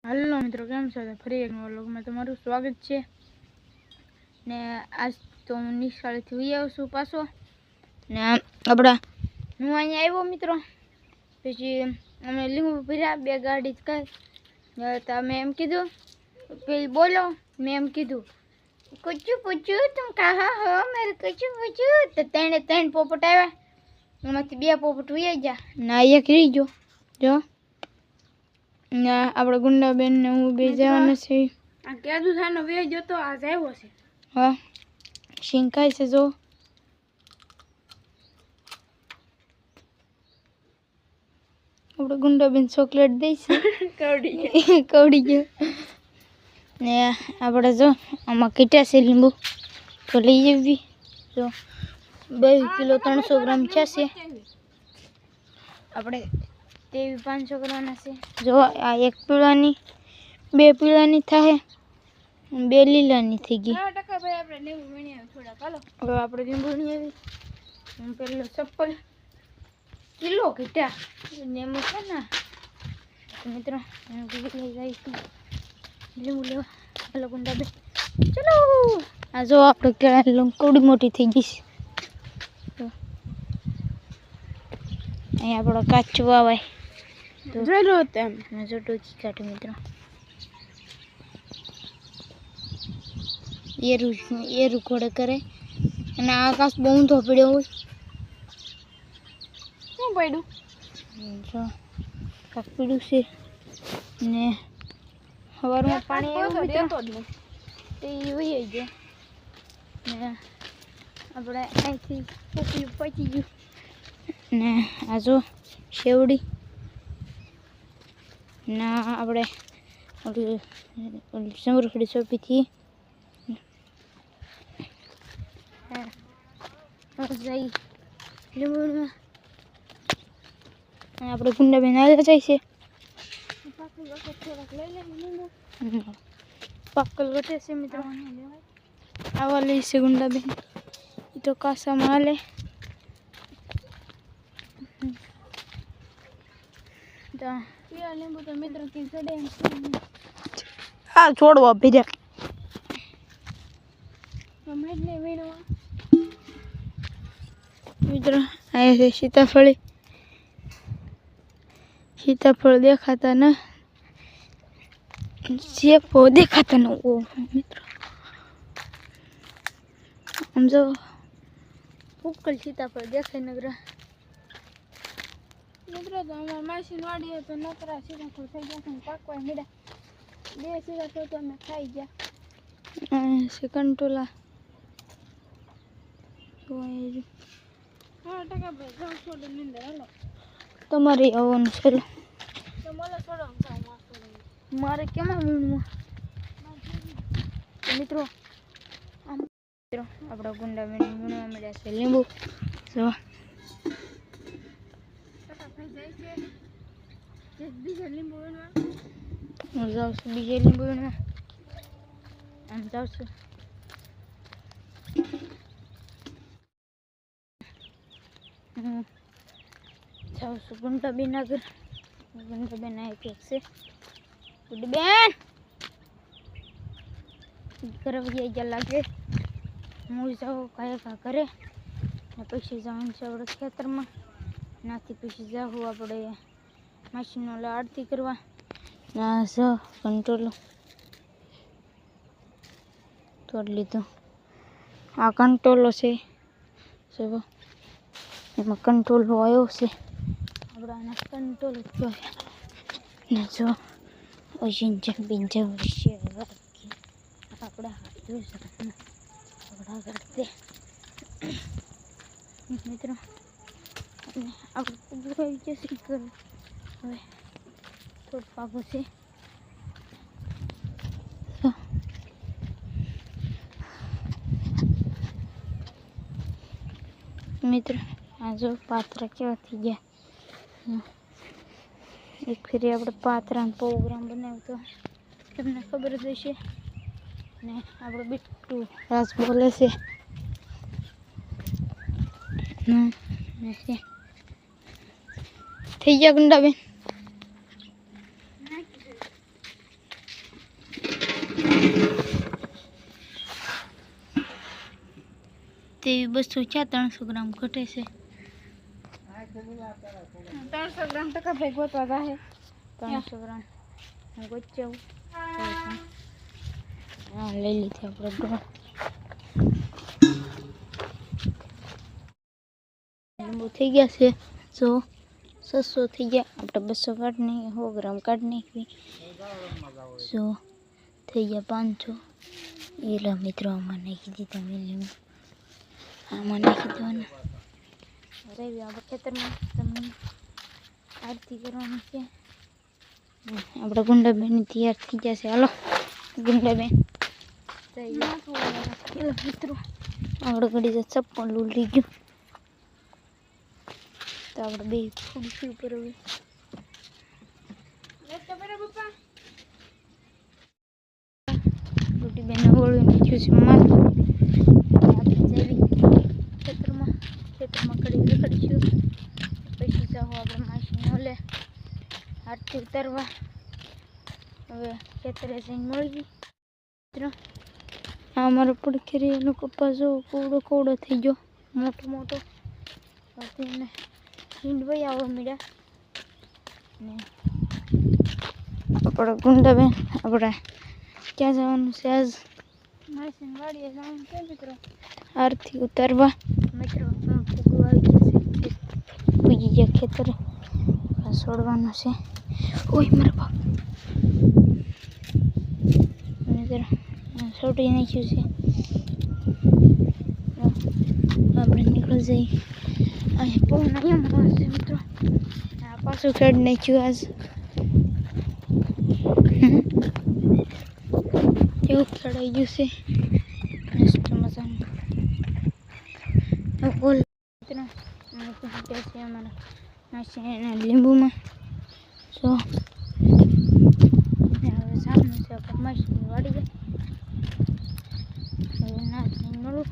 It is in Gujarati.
हेलो मित्रों, केम छो? फरी एक व्लॉग में तमारुं स्वागत छे। ने आज तो हूँ निशाळेथी वी आव्यो छुं पाछो ने आपड़ा हूँ अहीं आव्यो मित्रों। पछी अमे લીંબુ ભર્યા બે ગાડી કઈ તો અમે એમ કીધું પેલી બોલો મેં એમ કીધું कुचू पुचू तुम कहाँ हो मेरे कुचू पुचू तो तेने तेन पोपट आव्या एमांथी बे पोपट वया गया ना एक रही गयो जो ना आपड़ा गुंडाबेन ने हूँ बे जवाना छे। आ केदू थानो वे गयो तो आज आव्यो छे। हां सिंह खाय छे जो आपड़ा गुंडाबेन चॉकलेट दे छे कवड़ी गयो ने आपड़ा जो आमा कीटा छे લીંબુ तो लई आवी जो 2 किलो 300 ग्राम छे आपणे तेवी 500 ग्राम छे। जो आ एक पीळानी बे पीळानी थाहे बे લીલાની થઈ ગઈ। ટકા ભાઈ આપણે લીંબુ વીણી આવી થોડા ચાલો હવે આપણે લીંબુ વીણી આવી। હું પેલો ચપ્પલ કિલો કીટા નેમો છે ને મિત્રો હું લઈ જઈશ લીંબુ લેવા। हेलो गुंडाबे चलो आ जो આપણે કેળા લંકોડી મોટી થઈ ગઈ છે। અહીં આપણો કાચો આવાય તો જોઈ લો તેમ જો ટોકી કાઢે મિત્રો એ રૂકોડે કરે અને આકાશ બહુ ઊંધો પડ્યો હોય શું પડ્યું જો કાક પડ્યું છે ને સવારમાં પાણી આવ્યું દેતો જ નહીં તે વહી ગયો ને આપણે અહીંથી પોપલી પચી ગયું ને આ જો શેવડી ના આપણે ઓલી સમરખડી સોંપીથી જઈ લીંબુમાં આપણે ગુંડાબેન આવ્યા જાય છે। પાકલ વટે છે મિત્રો આવા લઈ છે ગુંડાબેન એ તો કાસામાં હાલે લીંબુ તો મિત્રો કે ચડે હા છોડવા ભીર્યા મિત્રો આ છે सीताफल देखाता ना सेब देखाता ना वो मित्र हम जो फूकल सीताफल देखे नगरा मित्र तो हमारे मशीन वाड़ी है तो नकरा सीताफल થઈ ગયા છે પાકવા મીડા બે सीताफल तो मैं खाई गया से कंटोला तो हां टका भाई जाओ छोड़ निंदर हेलो તમારે આવવાનું છે તો મને થોડો મારે કેમાં વીણવું મિત્રો મિત્રો આપણા ગુંડા વીણવા મળ્યા છે લીંબુ જો બીજા લીંબુ વીણવા હું જાઉં છું બીજે લીંબુ વીણવા આમ જાઉં છું जाओ सु गुंडाबेन आगर गुंडाबेन आई के से गुंडाबेन करवैया जा लागे मुई जाओ काया का करे ने પછી જાણ છે આપણે ખેતરમાં નાથી પછી જાવું આપણે મશીનો લે આરતી કરવા ના જો કંટ્રોલ તોડ લીધો આ કંટ્રોલ છે જો એમાં કંટ્રોલ આવ્યો છે આપણા કંટ્રોલ થયો ને જો ઓજિંજા બિંજા વિશે આપણા હાથ જોઈ શકતા આપણા કરતે મિત્રો આપણે પૂરું જશે કર હવે થોડું પાકું છે મિત્રો આ જો પાત્રા કેવા થઈ ગયા એક ફેરી આપણે પાત્રાનો પ્રોગ્રામ બનાવ્યો તો તમને ખબર જ હશે ને આપણો બિટ્ટુ રાસ બોલે છે થઈ ગયા ગુંડાબેન તેવી 200 છે, 300 ગ્રામ ઘટે છે. 300 ગ્રામ ટકા ભાઈ ગોતવા જાહે. 300 ગ્રામ ગોચ્યું. હા લઈ લીધી આપણે ગોળ. લીંબુ થઈ ગયા છે જો 600 થઈ ગયા. આપણે 200 કાઢી નાખી, 100 ગ્રામ કાઢી નાખી. જો થઈ ગયા 500. એલા મિત્રો આમાં નાખી દીધા મેં લીંબુ. આમાં નાખી દેવાના. રેવી આપણે ખેતરમાં તમને આરતી કરવાની છે. આપણે ગુંડાબેન તૈયાર થઈ જશે. હાલો ગુંડાબેન મિત્રો આપણે ઘડી જ ચપ્પલ લૂલી ગયું તો આપણે બે ફૂડશું ઉપર હવે રોટી બેન ઓળવી નાખ્યું છે માથું. આપણે જઈ ખેતરમાં કડી રખડીશું. પછી જાઓ આપણે માસીને ઓલે આરતી ઉતારવા. હવે ખેતરે જઈને મળી મિત્રો. આ અમારો પડખેરીનો કપાસ જો કોવડો થઈ ગયો, મોટો. એને હિંડવાઈ આવવા મળ્યા. ને આપણે ગુંડાબેન આપણે ક્યાં જવાનું છે આજ? માસીની વાડીએ જવાનું છે મિત્રો, આરતી ઉતારવા. મિત્રો ફૂગો આવી જશે, પૂજી ગયા ખેતરે છોડવાનું છે. ઓય મારા બાપ મિત્રો છોડી નાખ્યું છે. આપણે નીકળી જઈએ. અહીંયા પવન અહીંયા મળે છે મિત્રો. આ પાછું કાઢી નાખ્યું આજ. એવું ચડાઈ ગયું છે મસ્ત મજાનું. બોલ મિત્રો અમે પૂછી ગયા છીએ અમારા માસીના લીંબુમાં. જો હવે સામનું છે આપણે માસીની વાડી જાય. હવે ના મળું.